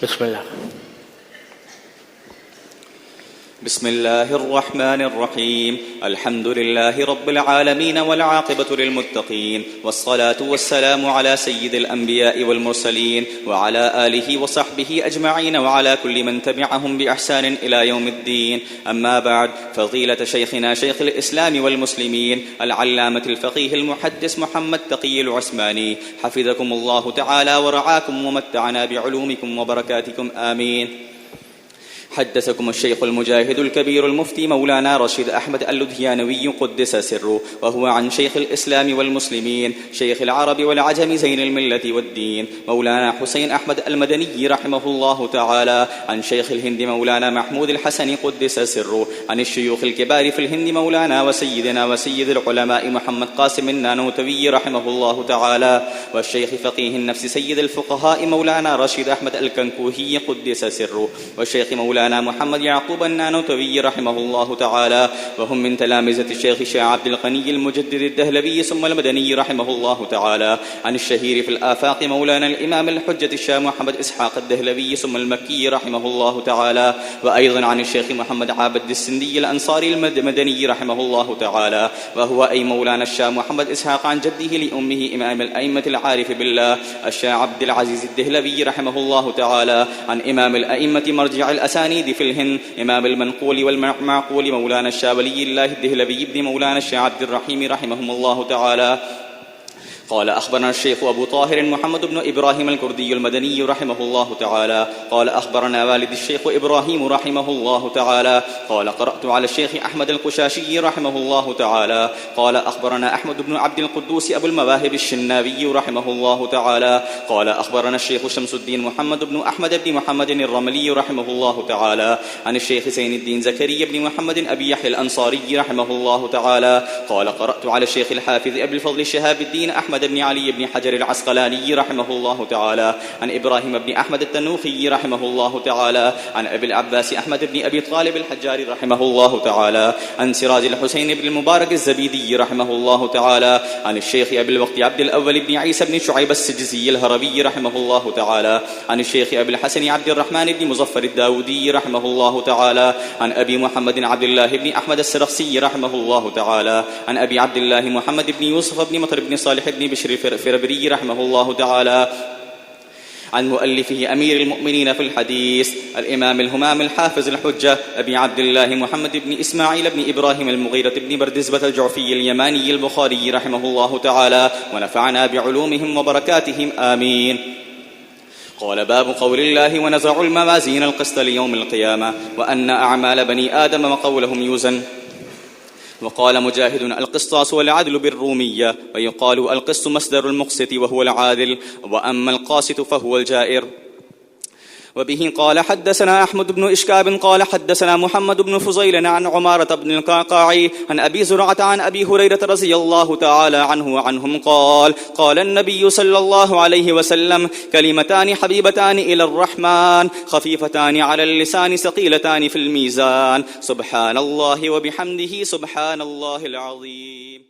بسم الله. بسم الله الرحمن الرحيم. الحمد لله رب العالمين والعاقبة للمتقين، والصلاة والسلام على سيد الأنبياء والمرسلين وعلى آله وصحبه أجمعين وعلى كل من تبعهم بإحسان إلى يوم الدين. أما بعد، فضيلة شيخنا شيخ الإسلام والمسلمين العلامة الفقيه المحدث محمد تقي العثماني حفظكم الله تعالى ورعاكم ومتعنا بعلومكم وبركاتكم آمين. حدثكم الشيخ المجاهد الكبير المفتي مولانا رشيد أحمد اللدهيانوي قدس سره، وهو عن شيخ الإسلام والمسلمين شيخ العرب والعجم زين الملة والدين مولانا حسين أحمد المدني رحمه الله تعالى، عن شيخ الهند مولانا محمود الحسن قدس سره، عن الشيوخ الكبار في الهند مولانا وسيدنا وسيد العلماء محمد قاسم النانوتوي رحمه الله تعالى، والشيخ فقيه النفس سيد الفقهاء مولانا رشيد أحمد الكنكوهي قدس سره، والشيخ مولانا محمد يعقوب النانوتوي رحمه الله تعالى، وهم من تلامذة الشيخ شاه عبد الغني المجدد الدهلوي ثم المدني رحمه الله تعالى، عن الشهير في الآفاق مولانا الإمام الحجة الشاه محمد إسحاق الدهلوي ثم المكي رحمه الله تعالى، وأيضا عن الشيخ محمد عابد السندي الأنصاري المدني رحمه الله تعالى، وهو أي مولانا الشاه محمد إسحاق عن جده لأمه إمام الأئمة العارف بالله الشاه عبد العزيز الدهلوي رحمه الله تعالى، عن إمام الأئمة مرجع الأسانيد في الهند إمام المنقول والمعقول مولانا الشاه ولي الله الدهلوي بن مولانا الشاه عبد الرحيم رحمهم الله تعالى. قال أخبرنا الشيخ أبو طاهر محمد بن إبراهيم الكردي المدني رحمه الله تعالى قال أخبرنا والد الشيخ إبراهيم رحمه الله تعالى قال قرأت على الشيخ أحمد القشاشي رحمه الله تعالى قال أخبرنا أحمد بن عبد القدوس أبو المواهب الشنابي رحمه الله تعالى قال أخبرنا الشيخ شمس الدين محمد بن أحمد بن محمد الرملي رحمه الله تعالى عن الشيخ زين الدين زكريا بن محمد أبي يحيى الأنصاري رحمه الله تعالى قال قرأت على الشيخ الحافظ أبي الفضل شهاب الدين أحمد بن علي بن حجر العسقلاني رحمه الله تعالى عن إبراهيم بن أحمد التنوخي رحمه الله تعالى عن أبي العباس أحمد بن أبي طالب الحجار رحمه الله تعالى عن سراج الحسين بن المبارك الزبيدي رحمه الله تعالى عن الشيخ أبي الوقت عبد الأول بن عيسى بن شعيب السجزي الهربي رحمه الله تعالى عن الشيخ أبي الحسن عبد الرحمن بن مظفر الداودي رحمه الله تعالى عن أبي محمد عبد الله بن أحمد السرخسي رحمه الله تعالى عن أبي عبد الله محمد بن يوسف بن مطر بن صالح بن بشر فربري رحمه الله تعالى عن مؤلفه أمير المؤمنين في الحديث الإمام الهمام الحافظ الحجة أبي عبد الله محمد بن إسماعيل بن إبراهيم المغيرة بن بردزبة الجعفي اليماني البخاري رحمه الله تعالى ونفعنا بعلومهم وبركاتهم آمين. قال باب قول الله ونزع الموازين القسط ليوم القيامة وأن أعمال بني آدم وقولهم يوزن. وقال مجاهد القسطاس والعدل بالرومية، ويقال القسط مصدر المقسط وهو العادل، وأما القاسط فهو الجائر. وبه قال حدثنا أحمد بن إشكاب قال حدثنا محمد بن فضيل عن عمارة بن القعقاع عن أبي زرعة عن أبي هريرة رضي الله تعالى عنه وعنهم قال قال النبي صلى الله عليه وسلم كلمتان حبيبتان إلى الرحمن خفيفتان على اللسان ثقيلتان في الميزان سبحان الله وبحمده سبحان الله العظيم.